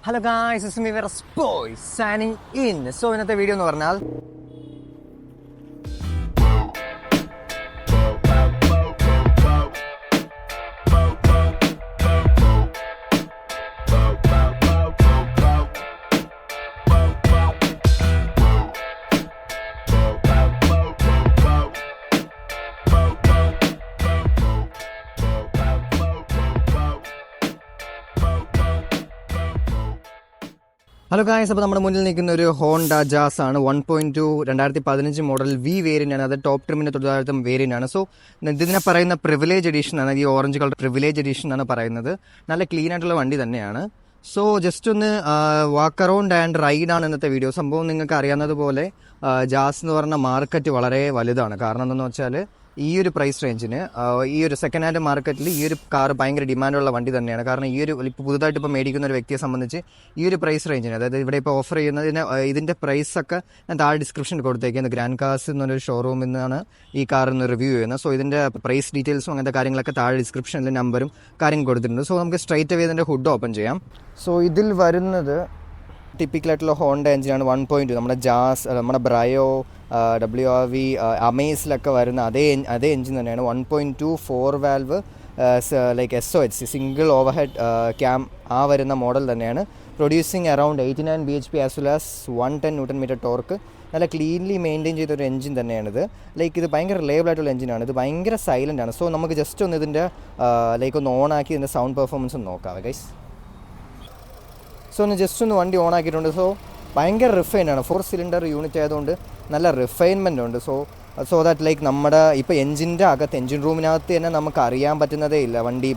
Hello guys, this is me Veras Boy signing in. So ഇന്നത്തെ video എന്ന് പറഞ്ഞാൽ hello guys, അപ്പോൾ നമ്മുടെ മുന്നിൽ നിൽക്കുന്ന ഒരു ഹോണ്ട ജാസ് ആണ്. 1.2 2015 മോഡൽ വി വേരിയൻ്റ് ആണ്. അത് ടോപ്പ് ട്രിമിൻ്റെ തൊഴിലാളിത്തം വേരിയൻ്റ് ആണ്. സോ ഇതിനെ പറയുന്ന പ്രിവിലേജ് എഡീഷൻ ആണ്. ഈ ഓറഞ്ച് കളർ പ്രിവിലേജ് എഡീഷൻ ആണ് പറയുന്നത്. നല്ല ക്ലീൻ ആയിട്ടുള്ള വണ്ടി തന്നെയാണ്. സോ ജസ്റ്റ് ഒന്ന് വാക്ക് അറൗണ്ട് ആൻഡ് റൈഡ് ആണ് ഇന്നത്തെ വീഡിയോ. സംഭവം നിങ്ങൾക്ക് അറിയാവുന്നതുപോലെ ജാസ് എന്ന് പറഞ്ഞ മാർക്കറ്റ് വളരെ വലുതാണ്. കാരണം എന്താണെന്ന് വെച്ചാൽ ഈ ഒരു പ്രൈസ് റേഞ്ചിന് ഈ ഒരു സെക്കൻഡ് ഹാൻഡ് മാർക്കറ്റിൽ ഈ ഒരു കാർ ഭയങ്കര ഡിമാൻഡുള്ള വണ്ടി തന്നെയാണ്. കാരണം ഈ ഒരു ഇപ്പോൾ പുതുതായിട്ട് ഇപ്പോൾ മേടിക്കുന്ന ഒരു വ്യക്തിയെ സംബന്ധിച്ച് ഈ ഒരു പ്രൈസ് റേഞ്ചിന്, അതായത് ഇവിടെ ഇപ്പോൾ ഓഫർ ചെയ്യുന്നതിന് ഇതിൻ്റെ പ്രൈസൊക്കെ ഞാൻ താഴെ ഡിസ്ക്രിപ്ഷനിൽ കൊടുത്തേക്കുന്നത്. ഗ്രാൻഡ് കാർസ് എന്നൊരു ഷോറൂമിൽ നിന്നാണ് ഈ കാറിന്ന് റിവ്യൂ ചെയ്യുന്നത്. സോ ഇതിൻ്റെ പ്രൈസ് ഡീറ്റെയിൽസും അങ്ങനത്തെ കാര്യങ്ങളൊക്കെ താഴെ ഡിസ്ക്രിപ്ഷനിൽ നമ്പറും കാര്യം കൊടുത്തിട്ടുണ്ട്. സോ നമുക്ക് സ്ട്രൈറ്റ് അവേ ഇതിൻ്റെ ഹുഡ് ഓപ്പൺ ചെയ്യാം. സോ ഇതിൽ വരുന്നത് ടിപ്പിക്കലായിട്ടുള്ള ഹോണ്ട എഞ്ചിനാണ്. 1.2 നമ്മുടെ ജാസ്, നമ്മുടെ ബ്രയോ, WRV, അമേസിലൊക്കെ വരുന്ന അതേ എഞ്ചിൻ തന്നെയാണ്. 1.2 4 valve like SOHC single over head cam ആ വരുന്ന മോഡൽ തന്നെയാണ്. Producing around 89 bhp as well as 110 Nm torque. നല്ല ക്ലീൻലി മെയിൻറ്റെയിൻ ചെയ്തൊരു എഞ്ചിൻ തന്നെയാണിത്. ലൈക്ക് ഇത് ഭയങ്കര റിലയബിൾ ആയിട്ടുള്ള എഞ്ചിനാണ്. ഇത് ഭയങ്കര സൈലൻ്റ് ആണ്. സോ നമുക്ക് ജസ്റ്റ് ഒന്ന് ഇതിൻ്റെ ലൈക്ക് ഒന്ന് ഓണാക്കി ഇതിൻ്റെ സൗണ്ട് പെർഫോമൻസ് ഒന്ന് നോക്കാം ഗൈസ്. സോ ഒന്ന് ജസ്റ്റ് ഒന്ന് വണ്ടി ഓൺ ആക്കിയിട്ടുണ്ട്. സോ ഭയങ്കര റിഫൈൻഡ് ആണ്. 4 സിലിണ്ടർ യൂണിറ്റ് ആയതുകൊണ്ട് നല്ല റിഫൈൻമെൻ്റ് ഉണ്ട്. സോ ദാറ്റ് ലൈക്ക് നമ്മുടെ ഇപ്പോൾ എഞ്ചിൻ്റെ അകത്ത്, എഞ്ചിൻ റൂമിനകത്ത് തന്നെ നമുക്ക് അറിയാൻ പറ്റുന്നതേ ഇല്ല വണ്ടി.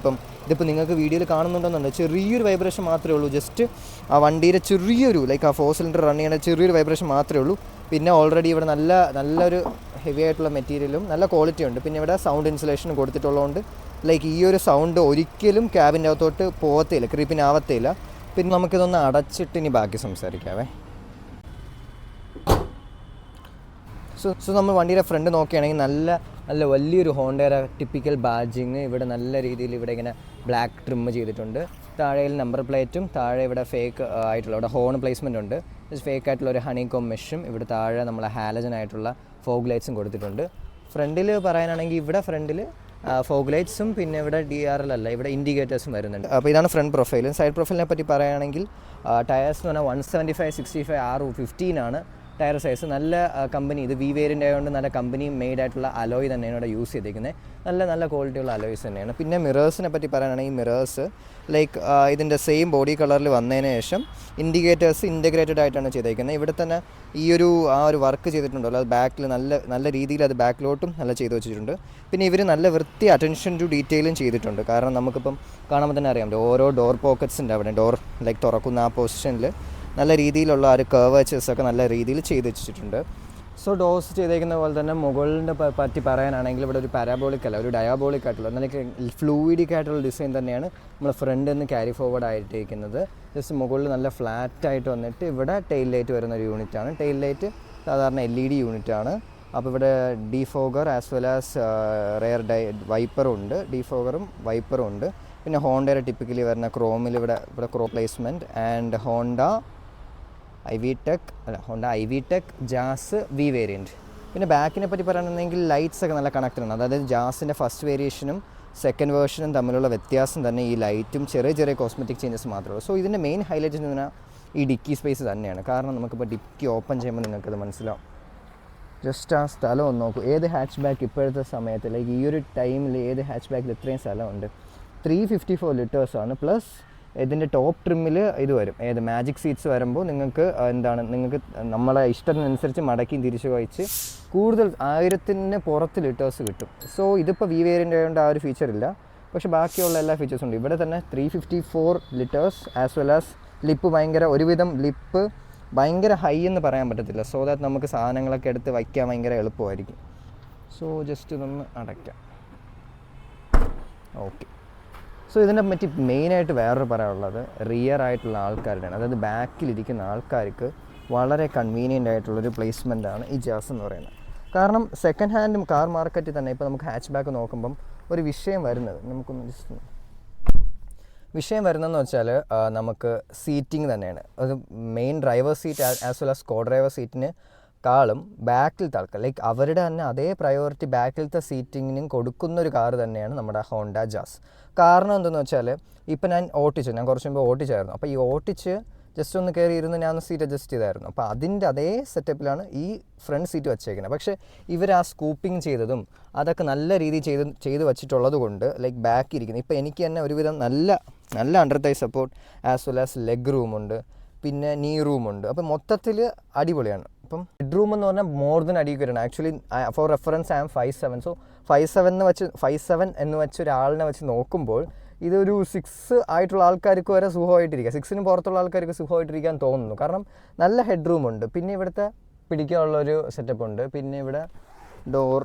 ഇതിപ്പോൾ നിങ്ങൾക്ക് വീഡിയോയിൽ കാണുന്നുണ്ടെന്നുണ്ട്, ചെറിയൊരു വൈബ്രേഷൻ മാത്രമേ ഉള്ളൂ. ജസ്റ്റ് ആ വണ്ടിയുടെ ചെറിയൊരു ലൈക്ക് ആ 4 സിലിണ്ടർ റൺ ചെയ്യുന്ന ചെറിയൊരു വൈബ്രേഷൻ മാത്രമേ ഉള്ളൂ. പിന്നെ ഓൾറെഡി ഇവിടെ നല്ലൊരു ഹെവി ആയിട്ടുള്ള മെറ്റീരിയലും നല്ല ക്വാളിറ്റി ഉണ്ട്. പിന്നെ ഇവിടെ സൗണ്ട് ഇൻസുലേഷൻ കൊടുത്തിട്ടുള്ളതുകൊണ്ട് ലൈക്ക് ഈ ഒരു സൗണ്ട് ഒരിക്കലും ക്യാബിൻ്റെ അകത്തോട്ട് പോകത്തേയില്ല, ക്രീപ്പിനാവത്തേയില്ല. പിന്നെ നമുക്കിതൊന്ന് അടച്ചിട്ട് ഇനി ബാക്കി സംസാരിക്കാവേ. സോ നമ്മൾ വണ്ടിയുടെ ഫ്രണ്ട് നോക്കുകയാണെങ്കിൽ നല്ല വലിയൊരു ഹോണ്ടയുടെ ടിപ്പിക്കൽ ബാഡ്ജിങ് ഇവിടെ നല്ല രീതിയിൽ ഇവിടെ ഇങ്ങനെ ബ്ലാക്ക് ട്രിം ചെയ്തിട്ടുണ്ട്. താഴെ നമ്പർ പ്ലേറ്റും താഴെ ഇവിടെ ഫേക്ക് ആയിട്ടുള്ള ഇവിടെ ഹോൺ പ്ലേസ്മെൻ്റ് ഉണ്ട്. ഫേക്ക് ആയിട്ടുള്ള ഒരു ഹണികോം മെഷും ഇവിടെ താഴെ നമ്മളെ ഹാലജൻ ആയിട്ടുള്ള ഫോഗ് ലൈറ്റ്സും കൊടുത്തിട്ടുണ്ട്. ഫ്രണ്ടിൽ പറയാനാണെങ്കിൽ ഇവിടെ ഫ്രണ്ടിൽ ഫോഗ് ലൈറ്റ്സും പിന്നെ ഇവിടെ DRL അല്ല, ഇവിടെ ഇൻഡിക്കേറ്റേഴ്സും വരുന്നുണ്ട്. അപ്പോൾ ഇതാണ് ഫ്രണ്ട് പ്രൊഫൈലും. സൈഡ് പ്രൊഫൈലിനെ പറ്റി പറയുകയാണെങ്കിൽ ടയർസ് എന്ന് പറഞ്ഞാൽ 175/65 R15 ആണ് ടയർ സൈസ്. നല്ല കമ്പനി, ഇത് വി വേരിയൻ്റ് ആയതുകൊണ്ട് നല്ല കമ്പനി മെയ്ഡ് ആയിട്ടുള്ള അലോയ് തന്നെയാണ് ഇവിടെ യൂസ് ചെയ്തിരിക്കുന്നത്. നല്ല ക്വാളിറ്റിയുള്ള അലോയ്സ് തന്നെയാണ്. പിന്നെ മിറേഴ്സിനെ പറ്റി പറയുകയാണെങ്കിൽ മിറേഴ്സ് ലൈക്ക് ഇതിൻ്റെ സെയിം ബോഡി കളറിൽ വന്നതിന് ശേഷം ഇൻഡിക്കേറ്റേഴ്സ് ഇൻറ്റഗ്രേറ്റഡ് ആയിട്ടാണ് ചെയ്തേക്കുന്നത്. ഇവിടെ തന്നെ ഈ ഒരു വർക്ക് ചെയ്തിട്ടുണ്ടല്ലോ, അത് ബാക്കിൽ നല്ല രീതിയിൽ അത് ബാക്കിലോട്ടും നല്ല ചെയ്ത് വെച്ചിട്ടുണ്ട്. പിന്നെ ഇവർ നല്ല വൃത്തി അറ്റൻഷൻ ടു ഡീറ്റെയിലും ചെയ്തിട്ടുണ്ട്. കാരണം നമുക്കിപ്പം കാണുമ്പോൾ തന്നെ അറിയാം ഓരോ ഡോർ പോക്കറ്റ്സിൻ്റെ അവിടെ ഡോർ ലൈക്ക് തുറക്കുന്ന ആ പൊസിഷനിൽ നല്ല രീതിയിലുള്ള ആ ഒരു കർവേച്ചേഴ്സൊക്കെ നല്ല രീതിയിൽ ചെയ്ത് വെച്ചിട്ടുണ്ട്. സോ ഡോസ് ചെയ്തേക്കുന്ന പോലെ തന്നെ മുകളിൻ്റെ പറ്റി പറയാനാണെങ്കിൽ ഇവിടെ ഒരു പാരാബോളിക് അല്ല, ഒരു ഡയാബോളിക് ആയിട്ടുള്ള നല്ല ഫ്ലൂയിഡിക് ആയിട്ടുള്ള ഡിസൈൻ തന്നെയാണ് നമ്മൾ ഫ്രണ്ടിൽ നിന്ന് ക്യാരി ഫോർവേഡ് ആയിട്ടിരിക്കുന്നത്. ജസ്റ്റ് മുകളിൽ നല്ല ഫ്ലാറ്റായിട്ട് വന്നിട്ട് ഇവിടെ ടെയിൽ ലൈറ്റ് വരുന്നൊരു യൂണിറ്റാണ്. ടെയിൽ ലൈറ്റ് സാധാരണ LED യൂണിറ്റാണ്. അപ്പോൾ ഇവിടെ defogger as well as rear വൈപ്പറും ഉണ്ട്, ഡീഫോഗറും വൈപ്പറും ഉണ്ട്. പിന്നെ ഹോണ്ടയുടെ ടിപ്പിക്കലി വരുന്ന ക്രോമിൽ ഇവിടെ ക്രോ placement and Honda i V TEC Jazz V variant. പിന്നെ ബാക്കിനെ പറ്റി പറയുകയാണെങ്കിൽ ലൈറ്റ്സ് ഒക്കെ നല്ല കണക്റ്റഡ് ആണ്. അതായത് ജാസിൻ്റെ ഫസ്റ്റ് വേരിയേഷനും സെക്കൻഡ് വേർഷനും തമ്മിലുള്ള വ്യത്യാസം തന്നെ ഈ ലൈറ്റും ചെറിയ കോസ്മെറ്റിക് ചേഞ്ചസ് മാത്രമേ ഉള്ളൂ. സോ ഇതിൻ്റെ മെയിൻ ഹൈലൈറ്റ് എന്ന് പറഞ്ഞാൽ ഈ ഡിക്കി സ്പേസ് തന്നെയാണ്. കാരണം നമുക്കിപ്പോൾ ഡിക്കി ഓപ്പൺ ചെയ്യുമ്പോൾ നിങ്ങൾക്കത് മനസ്സിലാവും. ജസ്റ്റ് ആ സ്ഥലം ഒന്ന് നോക്കൂ. ഏത് ഹാച്ച് ബാക്ക് ഇപ്പോഴത്തെ സമയത്ത് ലൈക്ക് ഈ ഒരു ടൈമിൽ ഏത് ഹാച്ച് ബാക്കിൽ ഇത്രയും സ്ഥലമുണ്ട്? 354 ലിറ്റേഴ്സാണ്. പ്ലസ് ഇതിൻ്റെ ടോപ്പ് ട്രിമ്മിൽ ഇത് വരും, മാജിക് സീറ്റ്സ് വരുമ്പോൾ നിങ്ങൾക്ക് നിങ്ങൾക്ക് നമ്മളെ ഇഷ്ടത്തിനനുസരിച്ച് മടക്കിയും തിരിച്ചു വഹിച്ച് കൂടുതൽ 1000-ന് പുറത്ത് ലിറ്റേഴ്സ് കിട്ടും. സോ ഇതിപ്പോൾ വി വേരിയൻ്റ് ആയതുകൊണ്ട് ആ ഒരു ഫീച്ചർ ഇല്ല. പക്ഷേ ബാക്കിയുള്ള എല്ലാ ഫീച്ചേഴ്സും ഉണ്ട്. ഇവിടെ തന്നെ 354 litres as well as lip ഒരുവിധം ലിപ്പ് ഭയങ്കര ഹൈ എന്ന് പറയാൻ പറ്റത്തില്ല. സോ ദാറ്റ് നമുക്ക് സാധനങ്ങളൊക്കെ എടുത്ത് വയ്ക്കാൻ ഭയങ്കര എളുപ്പമായിരിക്കും. സോ ജസ്റ്റ് ഇതൊന്ന് അടയ്ക്കാം. ഓക്കെ. സോ ഇതിനെ പറ്റി മെയിനായിട്ട് വേറൊരു പറയാനുള്ളത് റിയർ ആയിട്ടുള്ള ആൾക്കാരുടെയാണ്. അതായത് ബാക്കിലിരിക്കുന്ന ആൾക്കാർക്ക് വളരെ കൺവീനിയൻ്റ് ആയിട്ടുള്ളൊരു പ്ലേസ്മെൻറ്റാണ് ഈ ജാസ് എന്ന് പറയുന്നത്. കാരണം സെക്കൻഡ് ഹാൻഡ് കാർ മാർക്കറ്റിൽ തന്നെ ഇപ്പോൾ നമുക്ക് ഹാച്ച് ബാക്ക് നോക്കുമ്പം ഒരു വിഷയം വരുന്നത്, നമുക്കൊന്ന് ജസ്റ്റ് വിഷയം വരുന്നതെന്ന് വെച്ചാൽ നമുക്ക് സീറ്റിംഗ് തന്നെയാണ്. അത് main driver seat as well as co driver സീറ്റിന് കാളും ബാക്കിലത്തെ ആൾക്കാർ ലൈക്ക് അവരുടെ തന്നെ അതേ പ്രയോറിറ്റി ബാക്കിലത്തെ സീറ്റിങ്ങിനും കൊടുക്കുന്ന ഒരു കാർ തന്നെയാണ് നമ്മുടെ ഹോണ്ട ജാസ്. കാരണം എന്തെന്ന് വെച്ചാൽ ഇപ്പം ഞാൻ കുറച്ച് മുമ്പ് ഓട്ടിച്ചായിരുന്നു. അപ്പോൾ ഈ ഓട്ടിച്ച് ജസ്റ്റ് ഒന്ന് കയറി ഇരുന്ന് ഞാൻ ഒന്ന് സീറ്റ് അഡ്ജസ്റ്റ് ചെയ്തായിരുന്നു. അപ്പോൾ അതിൻ്റെ അതേ സെറ്റപ്പിലാണ് ഈ ഫ്രണ്ട് സീറ്റ് വെച്ചേക്കുന്നത്. പക്ഷേ ഇവർ ആ സ്കൂപ്പിംഗ് ചെയ്തതും അതൊക്കെ നല്ല രീതിയിൽ ചെയ്ത് വെച്ചിട്ടുള്ളത് കൊണ്ട് ലൈക്ക് ബാക്ക് ഇരിക്കുന്നത് ഇപ്പോൾ എനിക്ക് തന്നെ ഒരുവിധം നല്ല under thigh support as well as leg റൂമുണ്ട്, പിന്നെ നീ റൂമുണ്ട്. അപ്പം മൊത്തത്തിൽ അടിപൊളിയാണ്. അപ്പം ബെഡ് റൂം എന്ന് പറഞ്ഞാൽ മോർ ദൻ അടിക്ക് വരണം. Actually for reference I am 5'7". So 5'7" എന്ന് വെച്ച് ഒരാളിനെ വെച്ച് നോക്കുമ്പോൾ ഇതൊരു 6 ആയിട്ടുള്ള ആൾക്കാർക്ക് വരെ സുഖമായിട്ടിരിക്കുക, 6ന് പുറത്തുള്ള ആൾക്കാർക്ക് സുഖമായിട്ടിരിക്കാൻ തോന്നുന്നു. കാരണം നല്ല ഹെഡ് റൂമുണ്ട്, പിന്നെ ഇവിടുത്തെ പിടിക്കാനുള്ളൊരു സെറ്റപ്പ് ഉണ്ട്, പിന്നെ ഇവിടെ ഡോർ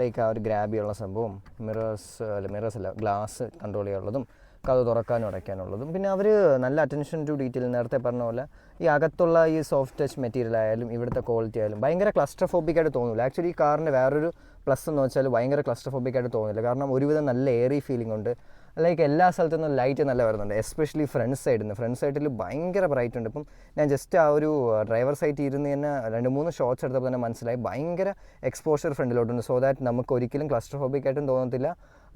ലൈക്ക് ആ ഒരു ഗ്രാബിയുള്ള സംഭവം, മിറേഴ്സ് അല്ല ഗ്ലാസ് കൺട്രോൾ ചെയ്യാനുള്ളതും കഥ തുറക്കാനും അടയ്ക്കാനുള്ളതും, പിന്നെ അവർ നല്ല അറ്റൻഷൻ ടു ഡീറ്റെയിൽ നേരത്തെ പറഞ്ഞ പോലെ ഈ അകത്തുള്ള ഈ സോഫ്റ്റ് ടച്ച് മെറ്റീരിയൽ ആയാലും ഇവിടുത്തെ ക്വാളിറ്റി ആയാലും ഭയങ്കര ക്ലസ്റ്റർഫോബിക് ആയിട്ട് തോന്നില്ല. ആക്ച്വലി ഈ കാറിൻ്റെ വേറൊരു പ്ലസ് എന്ന് വെച്ചാൽ ഭയങ്കര ക്ലസ്റ്റർഫോബിക് ആയിട്ട് തോന്നില്ല. കാരണം ഒരുവിധം നല്ല എയറി ഫീലിംഗ് ഉണ്ട്. ലൈക്ക് എല്ലാ സ്ഥലത്തു നിന്നും ലൈറ്റ് നല്ല വരുന്നുണ്ട്, എസ്പെഷ്യലി ഫ്രണ്ട് സൈഡിൽ ഭയങ്കര ബ്രൈറ്റ് ഉണ്ട്. ഇപ്പം ഞാൻ ജസ്റ്റ് ആ ഒരു ഡ്രൈവർ സൈറ്റിൽ ഇരുന്ന് തന്നെ 2-3 ഷോട്ട്സ് എടുത്തപ്പോൾ തന്നെ മനസ്സിലായി ഭയങ്കര എക്സ്പോഷർ ഫ്രണ്ടിലോട്ടുണ്ട്. സോ ദാറ്റ് നമുക്ക് ഒരിക്കലും ക്ലസ്റ്റർഫോബിക് ആയിട്ടും തോന്നത്തില്ല.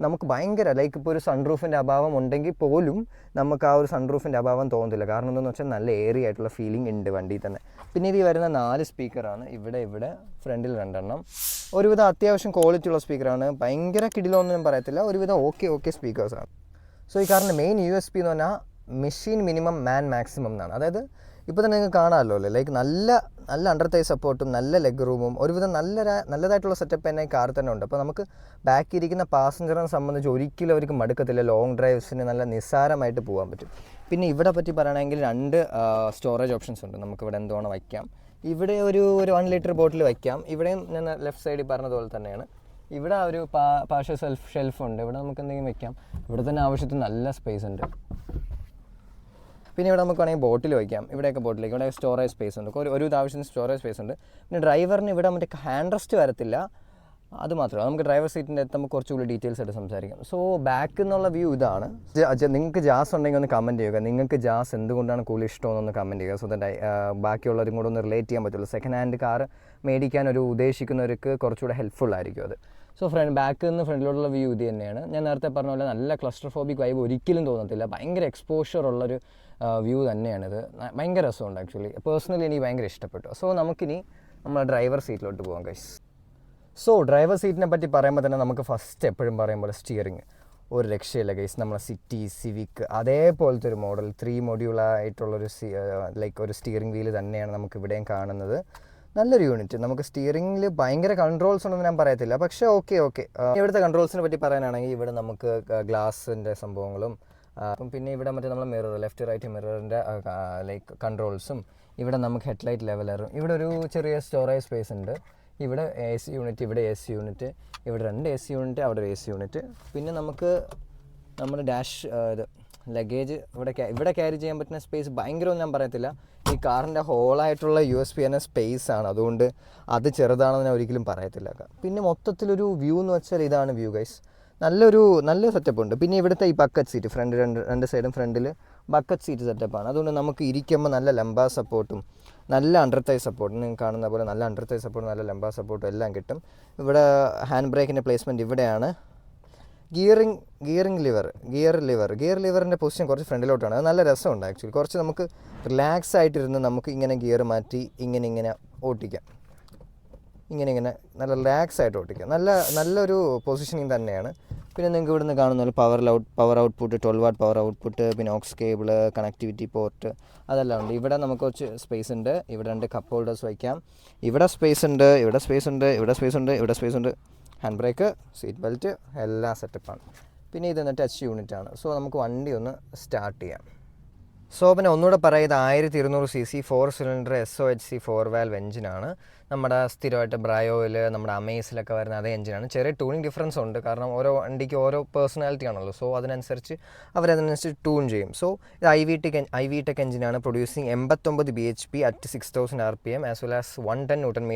നമുക്ക് ഭയങ്കര ലൈക്ക് ഇപ്പോൾ ഒരു സൺറൂഫിൻ്റെ അഭാവം ഉണ്ടെങ്കിൽ പോലും നമുക്ക് ആ ഒരു സൺറൂഫിൻ്റെ അഭാവം തോന്നത്തില്ല. കാരണം എന്താണെന്ന് വെച്ചാൽ നല്ല എയറി ആയിട്ടുള്ള ഫീലിംഗ് ഉണ്ട് വണ്ടിയിൽ തന്നെ. പിന്നെ ഇത് വരുന്ന 4 സ്പീക്കറാണ്. ഇവിടെ ഫ്രണ്ടിൽ 2 എണ്ണം. ഒരുവിധം അത്യാവശ്യം ക്വാളിറ്റി ഉള്ള സ്പീക്കറാണ്. ഭയങ്കര കിടിലൊന്നും പറയത്തില്ല, ഒരുവിധം ഓക്കെ സ്പീക്കേഴ്സാണ്. സോ ഈ കാറിൻ്റെ മെയിൻ USP എന്ന് പറഞ്ഞാൽ മെഷീൻ മിനിമം മാൻ മാക്സിമം എന്നാണ്. അതായത് ഇപ്പോൾ തന്നെ നിങ്ങൾക്ക് കാണാമല്ലോ അല്ലേ, ലൈക്ക് നല്ല അണ്ടർ തൈ സപ്പോർട്ടും നല്ല ലെഗ് റൂമും ഒരുവിധം നല്ലതായിട്ടുള്ള സെറ്റപ്പ് തന്നെ ഈ കാർ തന്നെ ഉണ്ട്. അപ്പോൾ നമുക്ക് ബാക്കിൽ ഇരിക്കുന്ന പാസഞ്ചറിനെ സംബന്ധിച്ച് ഒരിക്കലും അവർക്ക് മടുക്കത്തില്ല. ലോങ് ഡ്രൈവ്സിന് നല്ല നിസ്സാരമായിട്ട് പോകാൻ പറ്റും. പിന്നെ ഇവിടെ പറ്റി പറയുകയാണെങ്കിൽ 2 സ്റ്റോറേജ് ഓപ്ഷൻസ് ഉണ്ട്. നമുക്കിവിടെ എന്തുവേണം വയ്ക്കാം. ഇവിടെ ഒരു 1 ലിറ്റർ ബോട്ടിൽ വയ്ക്കാം. ഇവിടെയും ഞാൻ ലെഫ്റ്റ് സൈഡിൽ പറഞ്ഞതുപോലെ തന്നെയാണ്. ഇവിടെ ഒരു പാർഷ്യൽ ഷെൽഫ് ഉണ്ട്, ഇവിടെ നമുക്ക് എന്തെങ്കിലും വെക്കാം. ഇവിടെ തന്നെ ആവശ്യത്തിന് നല്ല സ്പേസ് ഉണ്ട്. പിന്നെ ഇവിടെ നമുക്ക് വേണമെങ്കിൽ ബോട്ടിൽ വയ്ക്കാം. ഇവിടെയൊക്കെ ബോട്ടിലേക്ക് ഇവിടെ സ്റ്റോറേജ് സ്പേസ് ഉണ്ട്, ഒരു ആവശ്യത്തിന് സ്റ്റോറേജ് സ്പേസ് ഉണ്ട്. പിന്നെ ഡ്രൈവറിന് ഇവിടെ മറ്റേ ഹാൻഡ് റെസ്റ്റ് വരത്തില്ല, അത് മാത്രമേ. നമുക്ക് ഡ്രൈവർ സീറ്റിൻ്റെ നമുക്ക് കുറച്ചുകൂടി ഡീറ്റെയിൽസ് ആയിട്ട് സംസാരിക്കാം. സോ ബാക്കിൽ നിന്നുള്ള വ്യൂ ഇതാണ്. നിങ്ങൾക്ക് ജാസ് ഉണ്ടെങ്കിൽ ഒന്ന് കമൻറ്റ് ചെയ്യുക. നിങ്ങൾക്ക് ജാസ് എന്തുകൊണ്ടാണ് കൂടുതൽ ഇഷ്ടമെന്നൊന്ന് കമൻറ്റ് ചെയ്യുക. സോ ദാറ്റ് ബാക്കിയുള്ളവരും കൂടെ ഒന്ന് റിലേറ്റ് ചെയ്യാൻ പറ്റുള്ളൂ. സെക്കൻഡ് ഹാൻഡ് കാർ മേടിക്കാൻ ഒരു ഉദ്ദേശിക്കുന്നവർക്ക് കുറച്ചുകൂടെ ഹെൽപ്ഫുൾ ആയിരിക്കും അത്. സോ ബാക്കിൽ നിന്ന് ഫ്രണ്ടിലോട്ടുള്ള വ്യൂ ഇത് തന്നെയാണ്. ഞാൻ നേരത്തെ പറഞ്ഞ പോലെ നല്ല ക്ലസ്റ്റർഫോബിക് വൈബ് ഒരിക്കലും തോന്നത്തില്ല. ഭയങ്കര എക്സ്പോഷർ ഉള്ളൊരു വ്യൂ തന്നെയാണിത്. ഭയങ്കര രസമുണ്ട് ആക്ച്വലി. പേഴ്സണലി എനിക്ക് ഭയങ്കര ഇഷ്ടപ്പെട്ടു. സോ നമുക്കിനി നമ്മൾ ഡ്രൈവർ സീറ്റിലോട്ട് പോകാം ഗൈസ്. സോ ഡ്രൈവർ സീറ്റിനെ പറ്റി പറയുമ്പോൾ തന്നെ നമുക്ക് ഫസ്റ്റ് എപ്പോഴും പറയുമ്പോൾ സ്റ്റിയറിങ് ഒരു രക്ഷയില്ല ഗൈസ്. നമ്മളെ സിറ്റി, സിവിക് അതേപോലത്തെ ഒരു മോഡൽ 3 മൊഡ്യൂളായിട്ടുള്ളൊരു ലൈക്ക് ഒരു സ്റ്റിയറിംഗ് വീല് തന്നെയാണ് നമുക്ക് ഇവിടെയും കാണുന്നത്. നല്ലൊരു യൂണിറ്റ്. നമുക്ക് സ്റ്റിയറിംഗിൽ ഭയങ്കര കൺട്രോൾസ് ഉണ്ടെന്ന് ഞാൻ പറയത്തില്ല, പക്ഷേ ഓക്കെ. ഇവിടുത്തെ കൺട്രോൾസിനെ പറ്റി പറയാനാണെങ്കിൽ ഇവിടെ നമുക്ക് ഗ്ലാസിൻ്റെ സംഭവങ്ങളും പിന്നെ ഇവിടെ മറ്റേ നമ്മൾ മിറർ ലെഫ്റ്റ് റൈറ്റ് മിററിൻ്റെ ലൈക്ക് കൺട്രോൾസും, ഇവിടെ നമുക്ക് ഹെഡ്ലൈറ്റ് ലെവലറും, ഇവിടെ ഒരു ചെറിയ സ്റ്റോറേജ് സ്പേസ് ഉണ്ട്. ഇവിടെ AC യൂണിറ്റ്, ഇവിടെ AC യൂണിറ്റ്, ഇവിടെ 2 AC യൂണിറ്റ്, അവിടെ ഒരു AC യൂണിറ്റ്. പിന്നെ നമുക്ക് നമ്മുടെ ഡാഷ് ലഗേജ് ഇവിടെ ക്യാരി ചെയ്യാൻ പറ്റുന്ന സ്പേസ് ഭയങ്കരമൊന്നും ഞാൻ പറയത്തില്ല. ഈ കാറിൻ്റെ ഹോളായിട്ടുള്ള USP തന്നെ സ്പേസ് ആണ്, അതുകൊണ്ട് അത് ചെറുതാണെന്ന് ഞാൻ ഒരിക്കലും പറയത്തില്ല. പിന്നെ മൊത്തത്തിലൊരു വ്യൂ എന്ന് വെച്ചാൽ ഇതാണ് വ്യൂ ഗൈസ്. നല്ല സെറ്റപ്പ് ഉണ്ട്. പിന്നെ ഇവിടുത്തെ ഈ ബക്കറ്റ് സീറ്റ് ഫ്രണ്ട് രണ്ട് സൈഡും ഫ്രണ്ടിൽ ബക്കറ്റ് സീറ്റ് സെറ്റപ്പാണ്. അതുകൊണ്ട് നമുക്ക് ഇരിക്കുമ്പോൾ നല്ല ലംബ സപ്പോർട്ടും നല്ല അണ്ടർ തൈ സപ്പോർട്ടും, നിങ്ങൾക്ക് കാണുന്ന പോലെ നല്ല അണ്ടർ തൈ സപ്പോർട്ടും നല്ല ലംബ സപ്പോർട്ടും എല്ലാം കിട്ടും. ഇവിടെ ഹാൻഡ് ബ്രേക്കിൻ്റെ പ്ലേസ്മെൻറ്റ് ഇവിടെയാണ്. ഗിയർ ലിവറിൻ്റെ പൊസിഷൻ കുറച്ച് ഫ്രണ്ടിലോട്ടാണ്. അത് നല്ല രസമുണ്ട് ആക്ച്വലി. കുറച്ച് നമുക്ക് റിലാക്സ് ആയിട്ടിരുന്ന് നമുക്ക് ഇങ്ങനെ ഗിയർ മാറ്റി ഇങ്ങനെ ഓട്ടിക്കാം. ഇങ്ങനെ നല്ല റിലാക്സ് ആയിട്ട് ഓട്ടിക്കാം. നല്ലൊരു പൊസിഷനിങ് തന്നെയാണ്. പിന്നെ നിങ്ങൾക്ക് ഇവിടുന്ന് കാണുന്ന പോലെ power output 12 watt power output, പിന്നെ ഓക്സ് കേബിൾ, കണക്ടിവിറ്റി പോർട്ട് അതെല്ലാം ഉണ്ട്. ഇവിടെ നമുക്ക് കുറച്ച് സ്പേസ് ഉണ്ട്. ഇവിടെ 2 കപ്പ് ഹോൾഡേഴ്സ് വയ്ക്കാം. ഇവിടെ സ്പേസ് ഉണ്ട്. ഹാൻഡ് ബ്രേക്ക്, സീറ്റ് ബെൽറ്റ് എല്ലാം സെറ്റപ്പാണ്. പിന്നെ ഇതൊന്ന് ടച്ച് യൂണിറ്റാണ്. സോ നമുക്ക് വണ്ടി ഒന്ന് സ്റ്റാർട്ട് ചെയ്യാം. സോ പിന്നെ ഒന്നുകൂടെ പറയുന്നത് 1200cc 4 സിലിണ്ടർ SOHC 4 വാൽവ് എഞ്ചിനാണ്. നമ്മുടെ സ്ഥിരമായിട്ട് ബ്രയോയിൽ നമ്മുടെ അമേസിലൊക്കെ വരുന്ന അതേ എഞ്ചിനാണ്. ചെറിയ ട്യൂണിങ് ഡിഫറൻസ് ഉണ്ട്, കാരണം ഓരോ വണ്ടിക്ക് ഓരോ പേഴ്സണാലിറ്റി ആണല്ലോ. സോ അതിനനുസരിച്ച് അവരതിനനുസരിച്ച് ട്യൂൺ ചെയ്യും. സോ ഇത് ഐ വി ടെക് എഞ്ചിനാണ്. Producing 89 bhp at 6000 RPM as well as 110 Nm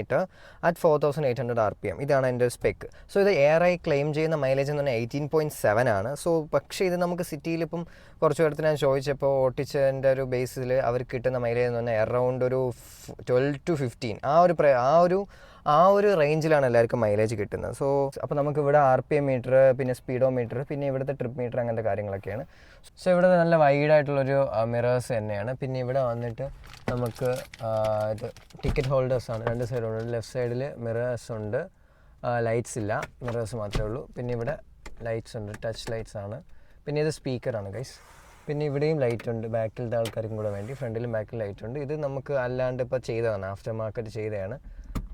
at 4800 RPM. ഇതാണ് എൻ്റെ സ്പെക്ക്. സോ ഇത് എയറായി ക്ലെയിം ചെയ്യുന്ന മൈലേജ് എന്ന് പറഞ്ഞാൽ 18.7 ആണ്. സോ പക്ഷേ ഇത് നമുക്ക് സിറ്റിയിൽ ഇപ്പം കുറച്ച് പേർക്ക് ഞാൻ ചോദിച്ചപ്പോൾ ഓട്ടിച്ചതിൻ്റെ ഒരു ബേസിൽ അവർക്ക് കിട്ടുന്ന മൈലേജ് എന്ന് പറഞ്ഞാൽ അറൗണ്ട് ഒരു 12 to 15 ആ ഒരു റേഞ്ചിലാണ് എല്ലാവർക്കും മൈലേജ് കിട്ടുന്നത്. സോ അപ്പോൾ നമുക്ക് ഇവിടെ RPM മീറ്റർ, പിന്നെ സ്പീഡോ മീറ്റർ, പിന്നെ ഇവിടുത്തെ ട്രിപ്പ് മീറ്റർ, അങ്ങനത്തെ കാര്യങ്ങളൊക്കെയാണ്. സോ ഇവിടെ നല്ല വൈഡായിട്ടുള്ളൊരു മിറേഴ്സ് തന്നെയാണ്. പിന്നെ ഇവിടെ വന്നിട്ട് നമുക്ക് ഇത് ടിക്കറ്റ് ഹോൾഡേഴ്സാണ്. 2 സൈഡുണ്ട്. ലെഫ്റ്റ് സൈഡിൽ മിറേഴ്സ് ഉണ്ട്, ലൈറ്റ്സ് ഇല്ല, മിറേഴ്സ് മാത്രമേ ഉള്ളൂ. പിന്നെ ഇവിടെ ലൈറ്റ്സ് ഉണ്ട്, ടച്ച് ലൈറ്റ്സ് ആണ്. പിന്നെ ഇത് സ്പീക്കറാണ് ഗൈസ്. പിന്നെ ഇവിടെയും ലൈറ്റ് ഉണ്ട്, ബാക്കിലത്തെ ആൾക്കാർക്കും കൂടെ വേണ്ടി. ഫ്രണ്ടിലും ബാക്കിൽ ലൈറ്റ് ഉണ്ട്. ഇത് നമുക്ക് അല്ലാണ്ട് ഇപ്പോൾ ചെയ്തതാണ്, ആഫ്റ്റർ മാർക്കറ്റ് ചെയ്തതാണ്.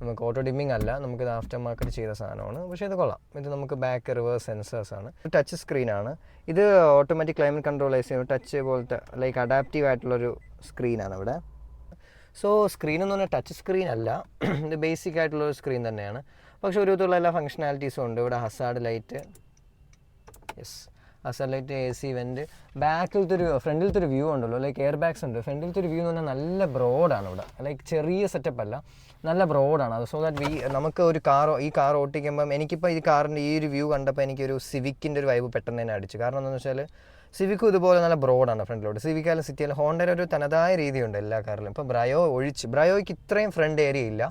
നമുക്ക് ഓട്ടോ ഡിമ്മിങ് അല്ല, നമുക്കിത് ആഫ്റ്റർ മാർക്കറ്റ് ചെയ്ത സാധനമാണ്. പക്ഷേ ഇത് കൊള്ളാം. ഇത് നമുക്ക് ബാക്ക് റിവേഴ്സ് സെൻസേഴ്സാണ്. ടച്ച് സ്ക്രീനാണ്. ഇത് ഓട്ടോമാറ്റിക് ക്ലൈമറ്റ് കൺട്രോളേഴ്സ് ടച്ച് പോലത്തെ ലൈക്ക് അഡാപ്റ്റീവ് ആയിട്ടുള്ളൊരു സ്ക്രീനാണ് ഇവിടെ. സോ സ്ക്രീൻ എന്ന് പറഞ്ഞാൽ ടച്ച് സ്ക്രീൻ അല്ല, ഇത് ബേസിക് ആയിട്ടുള്ളൊരു സ്ക്രീൻ തന്നെയാണ്. പക്ഷേ ഒരു വിധമുള്ള എല്ലാ ഫങ്ഷനാലിറ്റീസും ഉണ്ട്. ഇവിടെ hazard light, yes, hazard light, AC vent, ഫ്രണ്ടിലത്തെ ഒരു വ്യൂ ഉണ്ടല്ലോ, ലൈക്ക് എയർ ബാഗ്സ് ഉണ്ട്. ഫ്രണ്ടിലത്തെ ഒരു വ്യൂ എന്ന് പറഞ്ഞാൽ നല്ല ബ്രോഡാണ് ഇവിടെ, ലൈക്ക് ചെറിയ സെറ്റപ്പ് അല്ല, നല്ല ബ്രോഡാണ് അത്. സോ ദാറ്റ് നമുക്ക് ഈ കാർ ഓട്ടിക്കുമ്പം എനിക്കിപ്പോൾ ഈ കാറിൻ്റെ ഈ ഒരു വ്യൂ കണ്ടപ്പോൾ എനിക്കൊരു സിവിക്കിൻ്റെ ഒരു വൈബ് പെട്ടെന്ന് തന്നെ അടിച്ചു. കാരണം എന്താണെന്ന് വെച്ചാൽ സിവിക്കും ഇതുപോലെ നല്ല ബ്രോഡാണ് ഫ്രണ്ടിലോട്ട്. സിവിക്കായാലും സിറ്റിയായാലും ഹോണ്ടയുടെ ഒരു തനതായ രീതിയുണ്ട് എല്ലാ കാറിലും. ഇപ്പോൾ ബ്രയോയ്ക്ക് ഇത്രയും ഫ്രണ്ട് ഏരിയ ഇല്ല,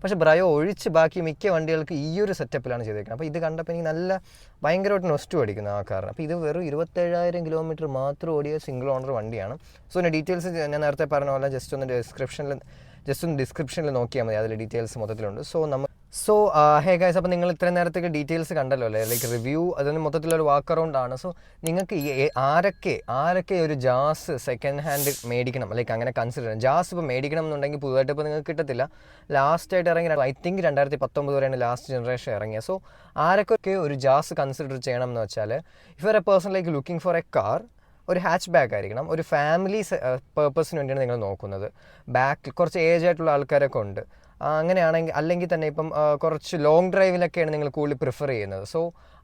പക്ഷേ ബ്രയോ ഒഴിച്ച് ബാക്കി മിക്ക വണ്ടികൾക്ക് ഈ ഒരു സെറ്റപ്പിലാണ് ചെയ്തേക്കുന്നത്. അപ്പോൾ ഇത് കണ്ടപ്പോൾ എനിക്ക് ഭയങ്കരമായിട്ട് നൊസ്റ്റു അടിക്കുന്നു ആ കാറിന്. അപ്പോൾ ഇത് വെറും 27,000 കിലോമീറ്റർ മാത്രം ഓടിയ സിംഗിൾ ഓണർ വണ്ടിയാണ്. സോ ഇതിൻ്റെ ഡീറ്റെയിൽസ് ഞാൻ നേരത്തെ പറഞ്ഞ പോലെ ജസ്റ്റ് ഒന്ന് ഡിസ്ക്രിപ്ഷനിൽ നോക്കിയാൽ മതി, അതിൽ ഡീറ്റെയിൽസ് മൊത്തത്തിലുണ്ട്. ഹേ ഗൈസ്, അപ്പോൾ നിങ്ങൾ ഇത്രയും നേരത്തേക്ക് ഡീറ്റെയിൽസ് കണ്ടല്ലോ അല്ലേ, ലൈക്ക് റിവ്യൂ, അതിന് മൊത്തത്തിലൊരു വാക്ക് അറൗണ്ട് ആണ്. സോ നിങ്ങൾക്ക് ആരൊക്കെ ഒരു ജാസ് സെക്കൻഡ് ഹാൻഡ് മേടിക്കണം, ലൈക്ക് അങ്ങനെ കൺസിഡർ ചെയ്യണം. ജാസ് ഇപ്പോൾ മേടിക്കണം എന്നുണ്ടെങ്കിൽ പുതുതായിട്ട് ഇപ്പോൾ നിങ്ങൾക്ക് കിട്ടത്തില്ല. ലാസ്റ്റായിട്ട് ഇറങ്ങിയ ഐ തിങ്ക് 2019 വരെയാണ് ലാസ്റ്റ് ജനറേഷൻ ഇറങ്ങിയത്. സോ ആരൊക്കെ ഒരു ജാസ് കൺസിഡർ ചെയ്യണം എന്ന് വെച്ചാൽ, if you are A person like looking for A car, ഒരു ഹാച്ച് ബാക്ക് ആയിരിക്കണം. ഒരു ഫാമിലി പേർപ്പസിന് വേണ്ടിയാണ് നിങ്ങൾ നോക്കുന്നത്. ബാക്ക് കുറച്ച് ഏജ് ആയിട്ടുള്ള ആൾക്കാരൊക്കെ ഉണ്ട്. അല്ലെങ്കിൽ തന്നെ ഇപ്പം കുറച്ച് ലോങ് ഡ്രൈവിലൊക്കെയാണ് നിങ്ങൾ കൂടുതൽ പ്രിഫർ ചെയ്യുന്നത്. സോ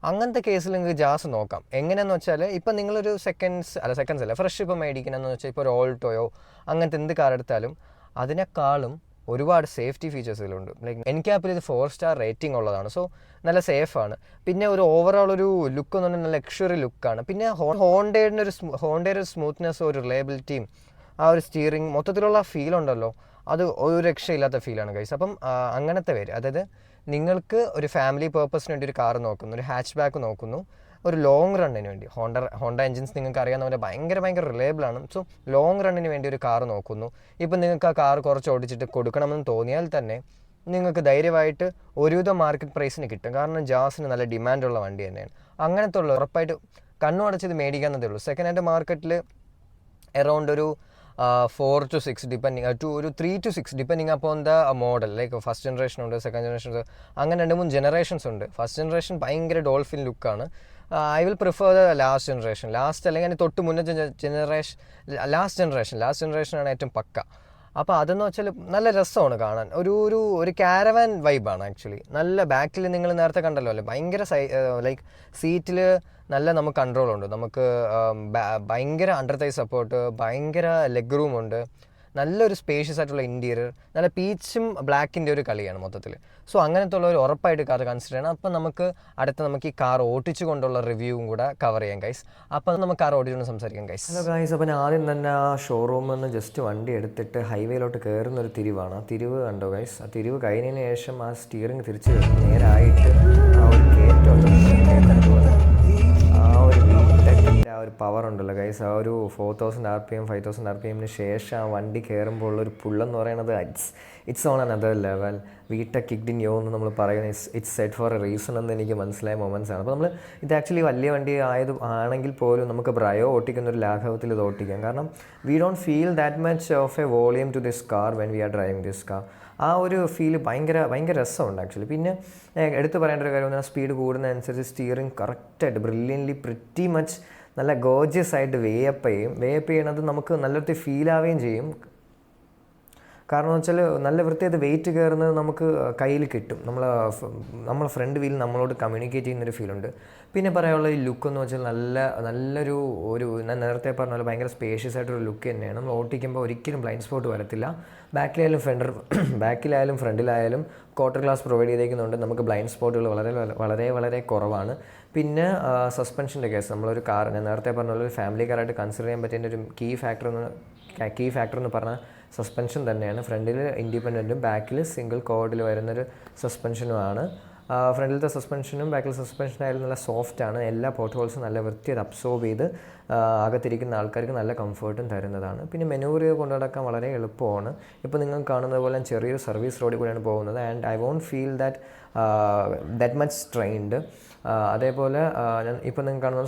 അങ്ങനത്തെ കേസിൽ നിങ്ങൾക്ക് ജാസ് നോക്കാം. എങ്ങനെയാണെന്ന് വെച്ചാൽ ഇപ്പം നിങ്ങളൊരു സെക്കൻഡ്സ് അല്ല ഫ്രഷ് ഇപ്പം മേടിക്കണമെന്ന് വെച്ചാൽ ഇപ്പോൾ ഒരു ഓൾട്ടോയോ അങ്ങനത്തെ എന്ത് കാർ എടുത്താലും അതിനേക്കാളും ഒരുപാട് സേഫ്റ്റി ഫീച്ചേഴ്സുകളുണ്ട്. ലൈക്ക് എൻക്യാപ്പിൽ ഇത് 4 സ്റ്റാർ റേറ്റിംഗ് ഉള്ളതാണ്. സോ നല്ല സേഫാണ്. പിന്നെ ഒരു ഓവറോൾ ഒരു ലുക്ക് എന്ന് പറഞ്ഞാൽ ലക്ഷറി ലുക്കാണ്. പിന്നെ ഹോണ്ടയുടെ ഒരു സ്മൂത്ത്നെസ്സും ഒരു റിലയബിലിറ്റിയും ആ ഒരു സ്റ്റിയറിംഗ് മൊത്തത്തിലുള്ള ഫീൽ ഉണ്ടല്ലോ, അത് ഒരു രക്ഷയില്ലാത്ത ഫീലാണ് ഗൈസ്. അപ്പം അങ്ങനത്തെ അതായത് നിങ്ങൾക്ക് ഒരു ഫാമിലി പേർപ്പസിന് വേണ്ടി ഒരു കാർ നോക്കുന്നു, ഒരു ഹാച്ച് ബാക്ക് നോക്കുന്നു, ഒരു ലോങ് റണ്ണിന് വേണ്ടി ഹോണ്ട എഞ്ചിൻസ് നിങ്ങൾക്ക് അറിയാവുന്ന പോലെ ഭയങ്കര റിലയബിൾ ആണ്. സോ ലോങ് റണ്ണിന് വേണ്ടി ഒരു കാർ നോക്കുന്നു. ഇപ്പം നിങ്ങൾക്ക് ആ കാർ കുറച്ച് ഓടിച്ചിട്ട് കൊടുക്കണമെന്ന് തോന്നിയാൽ തന്നെ നിങ്ങൾക്ക് ധൈര്യമായിട്ട് ഒരുവിധം മാർക്കറ്റ് പ്രൈസിന് കിട്ടും. കാരണം ജാസിന് നല്ല ഡിമാൻഡുള്ള വണ്ടി തന്നെയാണ്. അങ്ങനത്തെ ഉള്ള ഉറപ്പായിട്ട് കണ്ണു അടച്ചത് മേടിക്കാവുന്നതേ ഉള്ളൂ. സെക്കൻഡ് ഹാൻഡ് മാർക്കറ്റിൽ അറൗണ്ട് ഒരു 4 to 6 ഡിപ്പെൻഡിങ് ഒരു 3 to 6 ഡിപ്പെൻഡിങ് അപ്പോൾ the model. Like first generation ഉണ്ട്, സെക്കൻഡ് ജനറേഷൻ ഉണ്ട്, അങ്ങനെ 2-3 ജനറേഷൻസ് ഉണ്ട്. ഫസ്റ്റ് ജനറേഷൻ ഭയങ്കര ഡോൾഫിൻ ലുക്കാണ്. I will prefer the last generation. അല്ലെങ്കിൽ തൊട്ട് മുന്നത്തെ ലാസ്റ്റ് ജനറേഷനാണ് ഏറ്റവും പക്ക. അപ്പോൾ അതെന്ന് വെച്ചാൽ നല്ല രസമാണ് കാണാൻ. ഒരു കാരവാൻ വൈബാണ് ആക്ച്വലി. നല്ല ബാക്കിൽ നിങ്ങൾ നേരത്തെ കണ്ടല്ലോ അല്ലേ, ഭയങ്കര ലൈക്ക് സീറ്റിൽ നല്ല നമുക്ക് കൺട്രോളുണ്ട്. നമുക്ക് ഭയങ്കര അണ്ടർ തൈ സപ്പോർട്ട്, ഭയങ്കര ലെഗ് റൂം ഉണ്ട്, നല്ലൊരു സ്പേഷ്യസ് ആയിട്ടുള്ള ഇൻറ്റീരിയർ, നല്ല പീച്ചും ബ്ലാക്കിൻ്റെ ഒരു കളിയാണ് മൊത്തത്തിൽ. സോ അങ്ങനത്തെ ഉള്ള ഒരു ഉറപ്പായിട്ട് കാർ കൺസിഡർ ചെയ്യണം. അപ്പം നമുക്ക് ഈ കാർ ഓടിച്ചു കൊണ്ടുള്ള റിവ്യൂവും കൂടെ കവർ ചെയ്യാം ഗൈസ്. അപ്പം നമുക്ക് കാർ ഓടിച്ചുകൊണ്ട് സംസാരിക്കാം ഗൈസ്. ഹലോ ഗൈസ്, അപ്പം ആദ്യം തന്നെ ആ ഷോറൂമിൽ നിന്ന് ജസ്റ്റ് വണ്ടി എടുത്തിട്ട് ഹൈവേയിലോട്ട് കയറുന്നൊരു തിരിവാണ്. ആ തിരിവ് കണ്ടോ ഗൈസ്? ആ തിരിവ് കഴിഞ്ഞതിന് ശേഷം ആ സ്റ്റിയറിംഗ് തിരിച്ച് നേരായിട്ട് ആ ഒരു കയറ്റമുണ്ട്, ആ ഒരു ആ ഒരു പവർ ഉണ്ടല്ലോ ഗൈസ്. ആ ഒരു 4000 RPM 5000 RPM ശേഷം ആ വണ്ടി കയറുമ്പോൾ ഉള്ളൊരു പുള്ളെന്ന് പറയുന്നത് it's on another level. VTEC kicked in yo എന്ന് നമ്മൾ പറയുന്നത് it's set for a reason എന്ന് എനിക്ക് മനസ്സിലായ മൊമെൻറ്റ്സ് ആണ്. അപ്പോൾ നമ്മൾ ഇത് ആക്ച്വലി വലിയ വണ്ടി ആണെങ്കിൽ പോലും നമുക്ക് ബ്രയോ ഓട്ടിക്കുന്ന ഒരു ലാഘവത്തിൽ ഇത് ഓട്ടിക്കാം. കാരണം we don't feel that much of a volume to this car when we are driving this car. ആ ഒരു ഫീല് ഭയങ്കര രസമുണ്ട് ആക്ച്വലി. പിന്നെ എടുത്തു പറയേണ്ട ഒരു കാര്യം, സ്പീഡ് കൂടുന്നതനുസരിച്ച് സ്റ്റിയറിംഗ് കറക്റ്റായിട്ട് ബ്രില്യൻ്റ്ലി പ്രിറ്റി മച്ച് നല്ല ഗോർജിയസ് ആയിട്ട് വേയപ്പ് ചെയ്യണത് നമുക്ക് നല്ലൊരു ഫീലാവുകയും ചെയ്യും. കാരണം എന്ന് വെച്ചാൽ നല്ല വൃത്തിയായിട്ട് വെയിറ്റ് കയറുന്നത് നമുക്ക് കയ്യിൽ കിട്ടും. നമ്മളെ ഫ്രണ്ട് വീൽ നമ്മളോട് കമ്മ്യൂണിക്കേറ്റ് ചെയ്യുന്നൊരു ഫീലുണ്ട്. പിന്നെ പറയാനുള്ള ഈ ലുക്ക് എന്ന് വെച്ചാൽ നല്ലൊരു ഞാൻ നേരത്തെ പറഞ്ഞ പോലെ ഭയങ്കര സ്പേഷ്യസ് ആയിട്ടൊരു ലുക്ക് തന്നെയാണ്. നമ്മൾ ഓട്ടിക്കുമ്പോൾ ഒരിക്കലും ബ്ലൈൻഡ് സ്പോട്ട് വരത്തില്ല. ബാക്കിലായാലും ഫ്രണ്ടിലായാലും ക്വാർട്ടർ ഗ്ലാസ് പ്രൊവൈഡ് ചെയ്തേക്കുന്നുണ്ട്. നമുക്ക് ബ്ലൈൻഡ് സ്പോട്ടുകൾ വളരെ വളരെ വളരെ കുറവാണ്. പിന്നെ സസ്പെൻഷൻ്റെ കേസ്, നമ്മളൊരു കാർ, ഞാൻ നേരത്തെ പറഞ്ഞ പോലെ ഒരു ഫാമിലി കാറായിട്ട് കൺസിഡർ ചെയ്യാൻ പറ്റിയ ഒരു കീ ഫാക്ടർ എന്ന് പറഞ്ഞാൽ സസ്പെൻഷൻ തന്നെയാണ്. ഫ്രണ്ടിൽ ഇൻഡിപെൻഡൻറ്റും ബാക്കിൽ സിംഗിൾ കോഡിൽ വരുന്നൊരു സസ്പെൻഷനുമാണ്. ഫ്രണ്ടിലത്തെ സസ്പെൻഷനും ബാക്കിൽ സസ്പെൻഷനായാലും നല്ല സോഫ്റ്റാണ്. എല്ലാ പോർട്ട് ഹോൾസും നല്ല വൃത്തിയായിട്ട് അബ്സോർബ് ചെയ്ത് അകത്തിരിക്കുന്ന ആൾക്കാർക്ക് നല്ല കംഫർട്ടും തരുന്നതാണ്. പിന്നെ മെനൂവർ കൊണ്ടു നടക്കാൻ വളരെ എളുപ്പമാണ്. ഇപ്പോൾ നിങ്ങൾ കാണുന്നത് പോലെ ചെറിയൊരു സർവീസ് റോഡിൽ കൂടെയാണ് പോകുന്നത്. And I won't feel that much strained. അതേപോലെ ഇപ്പോൾ നിങ്ങൾ കാണുന്ന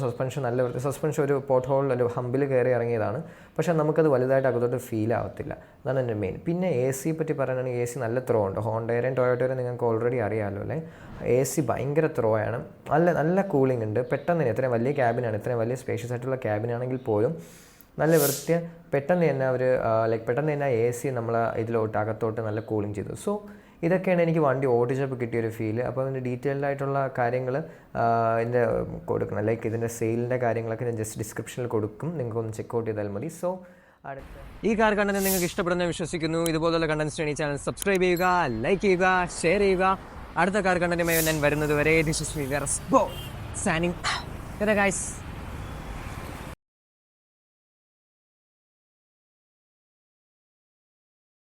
സസ്പെൻഷൻ ഒരു പോർട്ട് ഹോളിൽ ഒരു ഹമ്പിൽ കയറി ഇറങ്ങിയതാണ്. പക്ഷേ നമുക്കത് വലുതായിട്ട് അകത്തോട്ട് ഫീൽ ആവത്തില്ല. അതാണ് എൻ്റെ മെയിൻ. പിന്നെ എ സി പറ്റി പറയുകയാണെങ്കിൽ AC നല്ല ത്രോ ഉണ്ട്. ഹോണ്ടയുടെയും ടൊയോട്ടയുടെയും നിങ്ങൾക്ക് ഓൾറെഡി അറിയാമല്ലോ അല്ലേ. AC ഭയങ്കര ത്രോ ആണ്. നല്ല കൂളിംഗ് ഉണ്ട്. പെട്ടെന്ന് തന്നെ ഇത്രയും വലിയ ക്യാബിനാണ്, ഇത്രയും വലിയ സ്പേഷ്യസ് ആയിട്ടുള്ള ക്യാബിനാണെങ്കിൽ പോലും നല്ല വൃത്തി പെട്ടെന്ന് തന്നെ AC നമ്മളെ അകത്തോട്ട് നല്ല കൂളിംഗ് ചെയ്തു. സോ ഇതൊക്കെയാണ് എനിക്ക് വണ്ടി ഓടിച്ചപ്പോൾ കിട്ടിയൊരു ഫീല്. അപ്പോൾ അതിൻ്റെ ഡീറ്റെയിൽഡ് ആയിട്ടുള്ള കാര്യങ്ങൾ ഇതിൻ്റെ കൊടുക്കണം, ഇതിൻ്റെ സെയിലിൻ്റെ കാര്യങ്ങളൊക്കെ ഞാൻ ജസ്റ്റ് ഡിസ്ക്രിപ്ഷനിൽ കൊടുക്കും, നിങ്ങൾക്കൊന്ന് ചെക്കൗട്ട് ചെയ്താൽ മതി. സോ ഈ കാർ കണ്ടന്റ് നിങ്ങൾക്ക് ഇഷ്ടപ്പെടുന്ന വിശ്വസിക്കുന്നു. ഇതുപോലുള്ള കണ്ടന്റ്സിന് ഈ ചാനൽ സബ്സ്ക്രൈബ് ചെയ്യുക, ലൈക്ക് ചെയ്യുക, ഷെയർ ചെയ്യുക. അടുത്ത കാർ കണ്ടന്റുമായി ഞാൻ വരുന്നത് വരെ ദിസ് ഈസ് മീ വെറസ്ബോ സൈനിങ് ഗൈസ്.